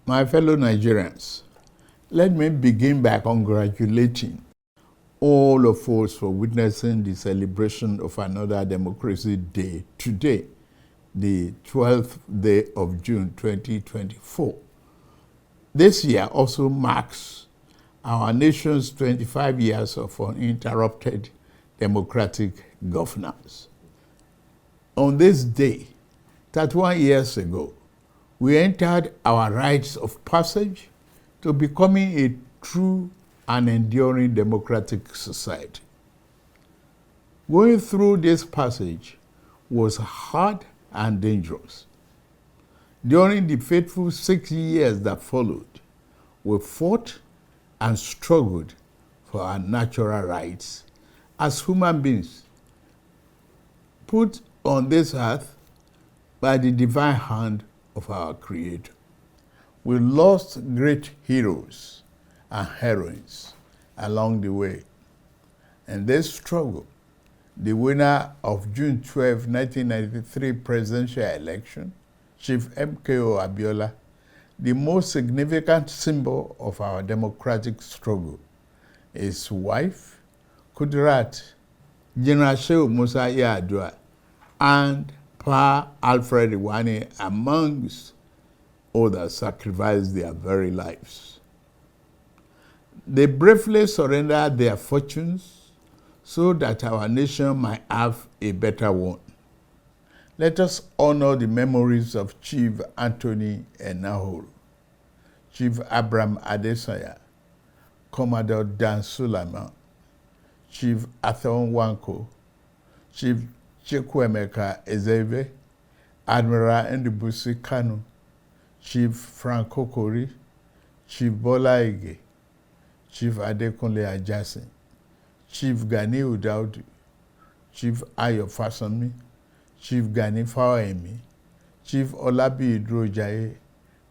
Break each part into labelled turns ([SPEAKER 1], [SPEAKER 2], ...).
[SPEAKER 1] My fellow Nigerians, let me begin by congratulating all of us for witnessing the celebration of another Democracy Day today, the 12th day of June 2024. This year also marks our nation's 25 years of uninterrupted democratic governance. On this day, 31 years ago, we entered our rites of passage to becoming a true and enduring democratic society. Going through this passage was hard and dangerous. During the fateful 6 years that followed, we fought and struggled for our natural rights as human beings, put on this earth by the divine hand of our Creator. We lost great heroes and heroines along the way. In this struggle, the winner of June 12, 1993 presidential election, Chief MKO Abiola, the most significant symbol of our democratic struggle, his wife, Kudirat, General Shehu Musa Yar'Adua, and Pa Alfred Iwani, amongst others, sacrificed their very lives. They bravely surrendered their fortunes so that our nation might have a better one. Let us honor the memories of Chief Anthony Enahoro, Chief Abraham Adesanya, Commodore Dan Sulaiman, Chief Arthur Nwankwo, Chief Chukwuemeka Ezeibe, Admiral Ndubuisi Kanu, Chief Frank Kokori, Chief Bola Ige, Chief Adekunle Ajasin, Chief Ganiu Daudu, Chief Ayo Fasanmi, Chief Gani Fawemi, Chief Olabi Idrojaye,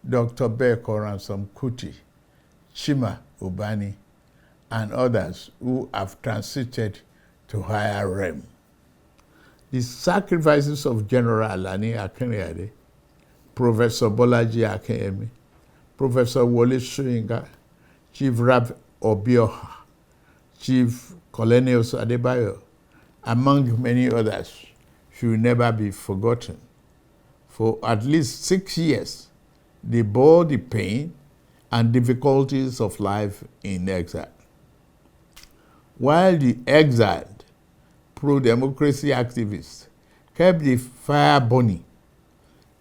[SPEAKER 1] Dr. Beko Ransom Kuti, Chima Ubani, and others who have transited to higher realm. The sacrifices of General Alani Akinriyade, Professor Bolaji Akinyemi, Professor Wole Soyinka, Chief Rab Obioha, Chief Colonels Adebayo, among many others, should never be forgotten. For at least 6 years, they bore the pain and difficulties of life in exile. While the exiled pro-democracy activists kept the fire burning,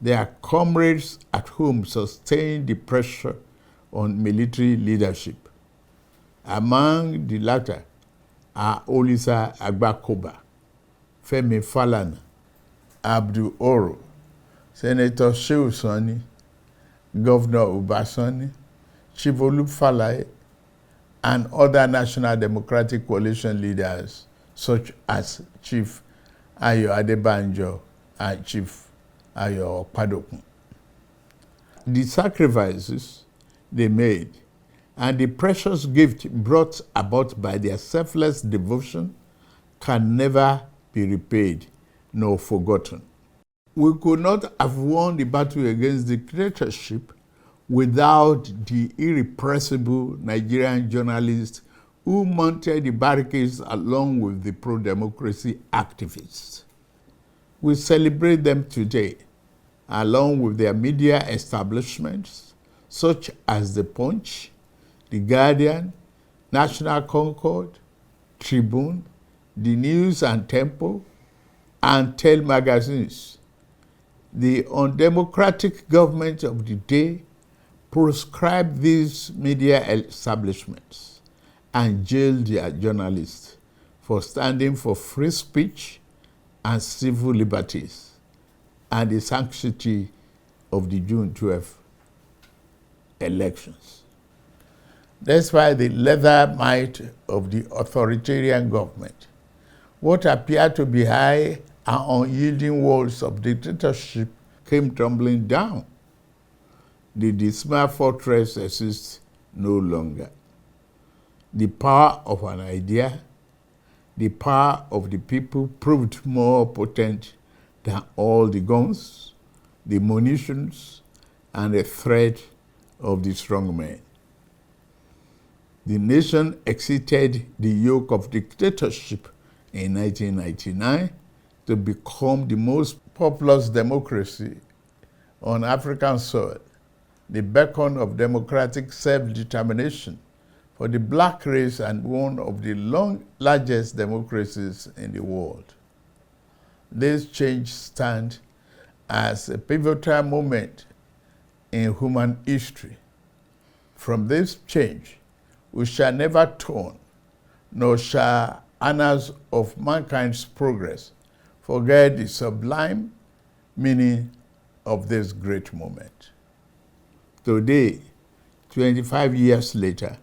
[SPEAKER 1] their comrades at home sustained the pressure on military leadership. Among the latter are Olisa Agbakoba, Femi Falana, Abdul Oro, Senator Shehu Sani, Governor Ubasani, Chief Olufalaye, and other National Democratic Coalition leaders such as Chief Ayo Adebanjo and Chief Ayo Okpadokun. The sacrifices they made and the precious gift brought about by their selfless devotion can never be repaid nor forgotten. We could not have won the battle against dictatorship without the irrepressible Nigerian journalists who mounted the barricades along with the pro-democracy activists. We celebrate them today, along with their media establishments, such as The Punch, The Guardian, National Concord, Tribune, The News and Tempo, and Tel magazines. The undemocratic government of the day proscribed these media establishments and jailed their journalists for standing for free speech and civil liberties and the sanctity of the June 12 elections. Despite the leather might of the authoritarian government, what appeared to be high and unyielding walls of dictatorship came tumbling down. The dismal fortress exists no longer. The power of an idea, the power of the people proved more potent than all the guns, the munitions, and the threat of the strong men. The nation exited the yoke of dictatorship in 1999 to become the most populous democracy on African soil, the beacon of democratic self-determination for the black race and one of the largest democracies in the world. This change stands as a pivotal moment in human history. From this change, we shall never turn, nor shall annals of mankind's progress forget the sublime meaning of this great moment. Today, 25 years later,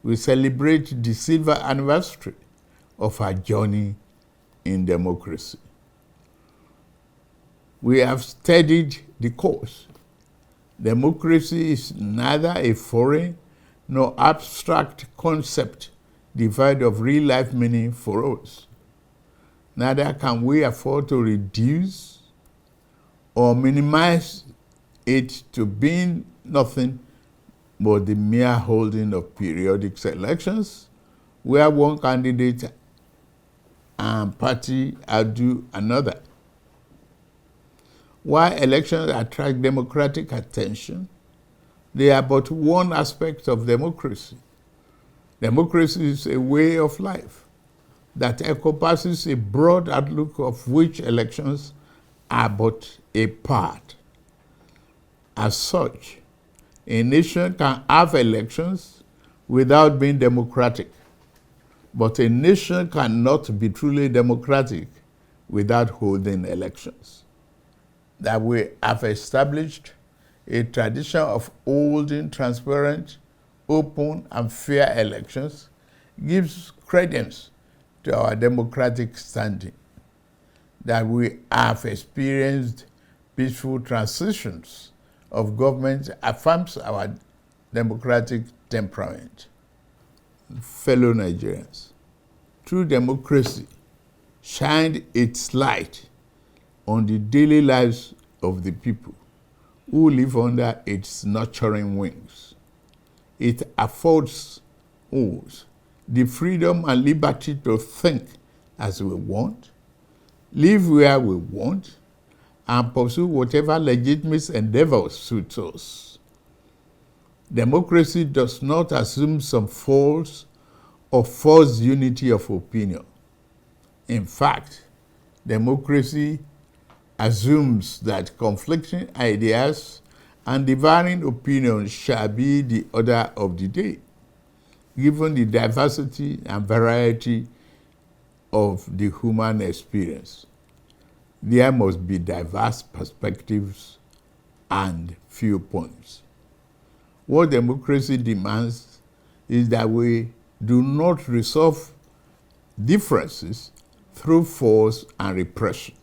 [SPEAKER 1] we celebrate the silver anniversary of our journey in democracy. We have studied the course. Democracy is neither a foreign nor abstract concept devoid of real-life meaning for us. Neither can we afford to reduce or minimize it to being nothing but the mere holding of periodic elections where one candidate and party outdo another. While elections attract democratic attention, they are but one aspect of democracy. Democracy is a way of life that encompasses a broad outlook of which elections are but a part. As such, a nation can have elections without being democratic, but a nation cannot be truly democratic without holding elections. That we have established a tradition of holding transparent, open, and fair elections gives credence to our democratic standing. That we have experienced peaceful transitions of government affirms our democratic temperament. Fellow Nigerians, true democracy shined its light on the daily lives of the people who live under its nurturing wings. It affords us the freedom and liberty to think as we want, live where we want, and pursue whatever legitimate endeavors suits us. Democracy does not assume some false or forced unity of opinion. In fact, democracy assumes that conflicting ideas and differing opinions shall be the order of the day, given the diversity and variety of the human experience. There must be diverse perspectives and viewpoints. What democracy demands is that we do not resolve differences through force and repression,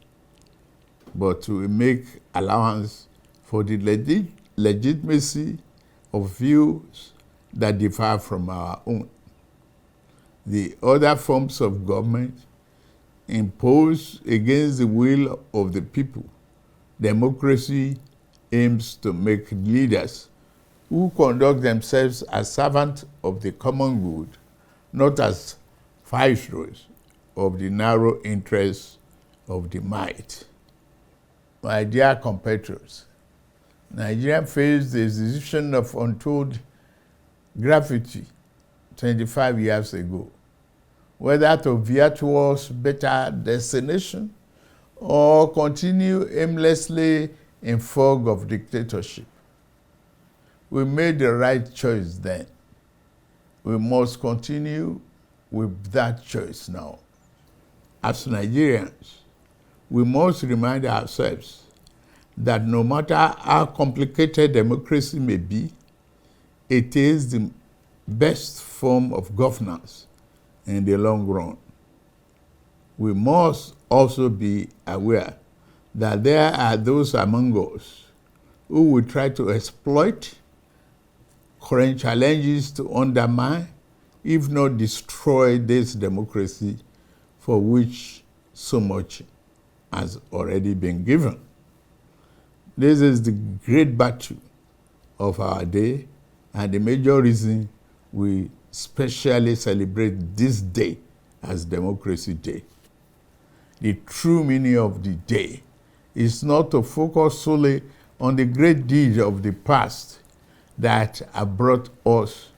[SPEAKER 1] but to make allowance for the legitimacy of views that differ from our own. The other forms of government imposed against the will of the people. Democracy aims to make leaders who conduct themselves as servants of the common good, not as viceroys of the narrow interests of the might. My dear compatriots, Nigeria faced the decision of untold gravity 25 years ago, whether to veer towards better destination or continue aimlessly in fog of dictatorship. We made the right choice then. We must continue with that choice now. As Nigerians, we must remind ourselves that no matter how complicated democracy may be, it is the best form of governance in the long run. We must also be aware that there are those among us who will try to exploit current challenges to undermine, if not destroy, this democracy for which so much has already been given. This is the great battle of our day and the major reason we specially celebrate this day as Democracy Day. The true meaning of the day is not to focus solely on the great deeds of the past that have brought us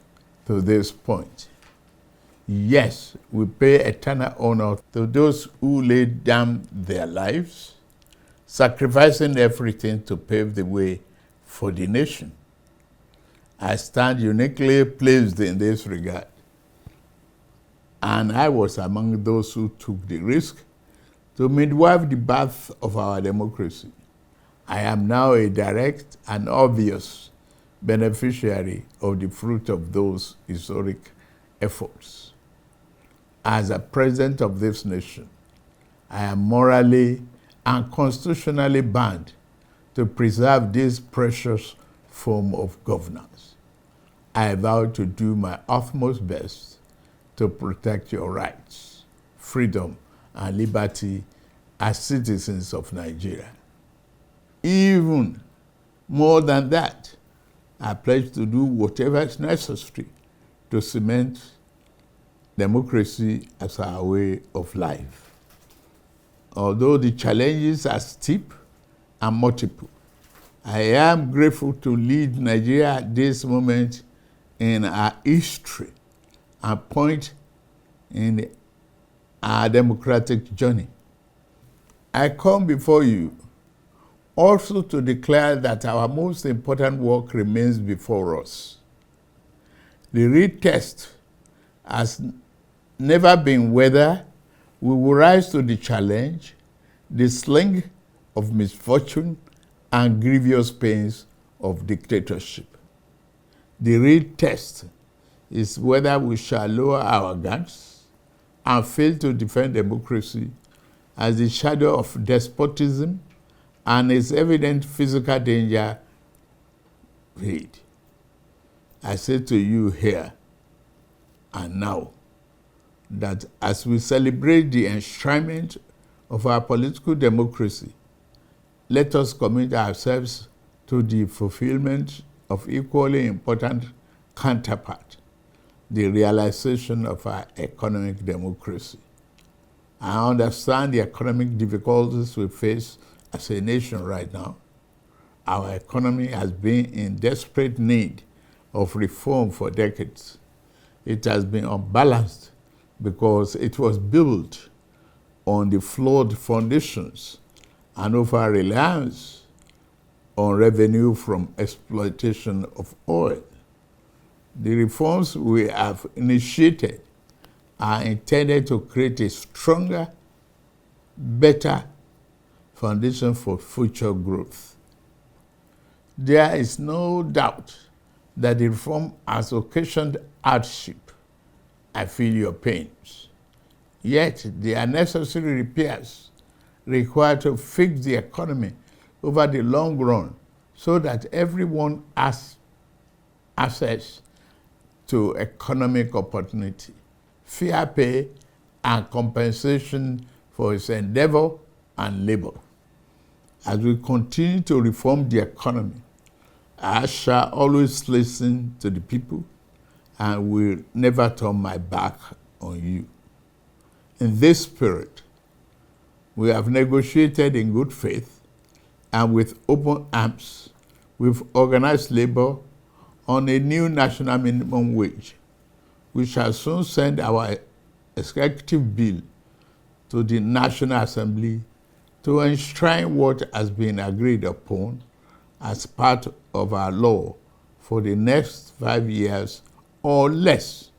[SPEAKER 1] to this point. Yes, we pay eternal honor to those who laid down their lives, sacrificing everything to pave the way for the nation. I stand uniquely placed in this regard, and I was among those who took the risk to midwife the birth of our democracy. I am now a direct and obvious beneficiary of the fruit of those historic efforts. As a president of this nation, I am morally and constitutionally bound to preserve this precious form of governance. I vow to do my utmost best to protect your rights, freedom, and liberty as citizens of Nigeria. Even more than that, I pledge to do whatever is necessary to cement democracy as our way of life. Although the challenges are steep and multiple, I am grateful to lead Nigeria at this moment in our history and point in our democratic journey. I come before you also to declare that our most important work remains before us. The real test has never been whether we will rise to the challenge, the sling of misfortune and grievous pains of dictatorship. The real test is whether we shall lower our guards and fail to defend democracy as the shadow of despotism and its evident physical danger fade. I say to you here and now that as we celebrate the enshrinement of our political democracy, let us commit ourselves to the fulfillment of equally important counterpart, the realization of our economic democracy. I understand the economic difficulties we face as a nation right now. Our economy has been in desperate need of reform for decades. It has been unbalanced because it was built on the flawed foundations and over-reliance on revenue from exploitation of oil. The reforms we have initiated are intended to create a stronger, better foundation for future growth. There is no doubt that the reform has occasioned hardship. I feel your pains. Yet, there are necessary repairs required to fix the economy over the long run so that everyone has access to economic opportunity, fair pay, and compensation for its endeavor and labor. As we continue to reform the economy, I shall always listen to the people and will never turn my back on you. In this spirit, we have negotiated in good faith and with open arms with organized labor on a new national minimum wage. We shall soon send our executive bill to the National Assembly to enshrine what has been agreed upon as part of our law for the next 5 years or less.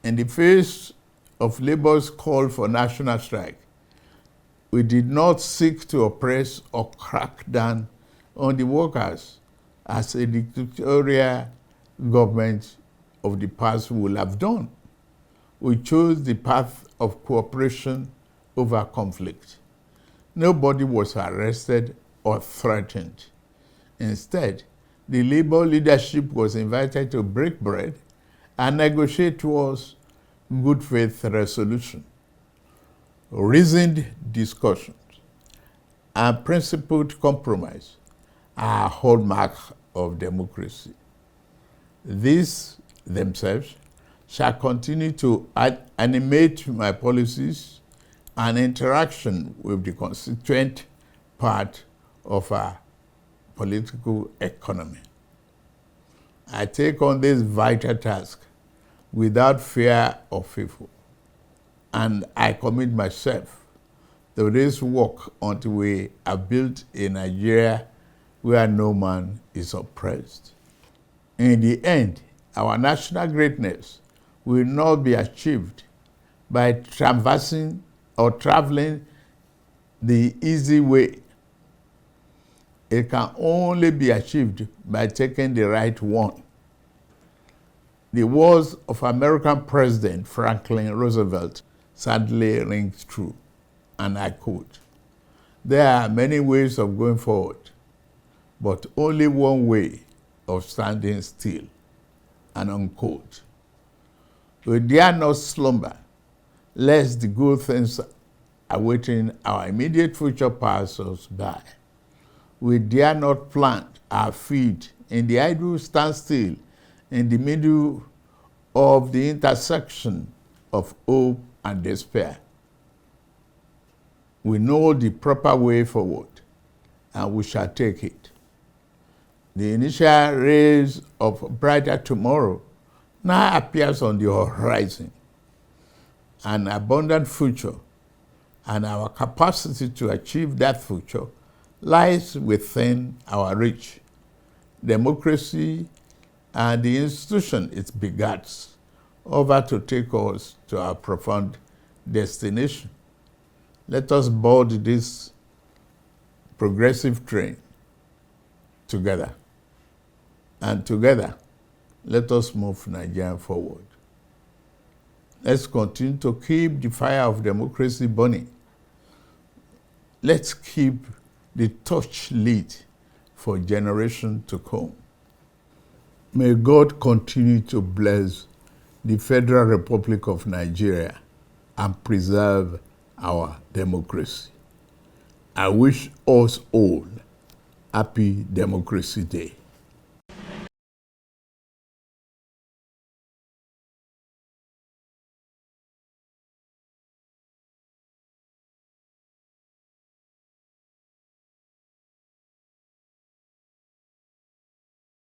[SPEAKER 1] In the face of labor's call for national strike, we did not seek to oppress or crack down on the workers as a dictatorial government of the past would have done. We chose the path of cooperation over conflict. Nobody was arrested or threatened. Instead, the labor leadership was invited to break bread and negotiate towards good faith resolution. Reasoned discussions and principled compromise are a hallmark of democracy. These themselves shall continue to animate my policies and interaction with the constituent part of our political economy. I take on this vital task without fear or favor, and I commit myself to this work until we have built a Nigeria where no man is oppressed. In the end, our national greatness will not be achieved by traversing or traveling the easy way. It can only be achieved by taking the right one. The words of American President Franklin Roosevelt sadly ring true, and I quote, "There are many ways of going forward, but only one way of standing still," and unquote. We dare not slumber, lest the good things awaiting our immediate future pass us by. We dare not plant our feet in the idle standstill in the middle of the intersection of hope and despair. We know the proper way forward, and we shall take it. The initial rays of a brighter tomorrow now appears on the horizon. An abundant future and our capacity to achieve that future lies within our reach. Democracy and the institution it begats over to take us to our profound destination. Let us board this progressive train together. And together, let us move Nigeria forward. Let's continue to keep the fire of democracy burning. Let's keep the torch lit for generations to come. May God continue to bless the Federal Republic of Nigeria and preserve our democracy. I wish us all Happy Democracy Day.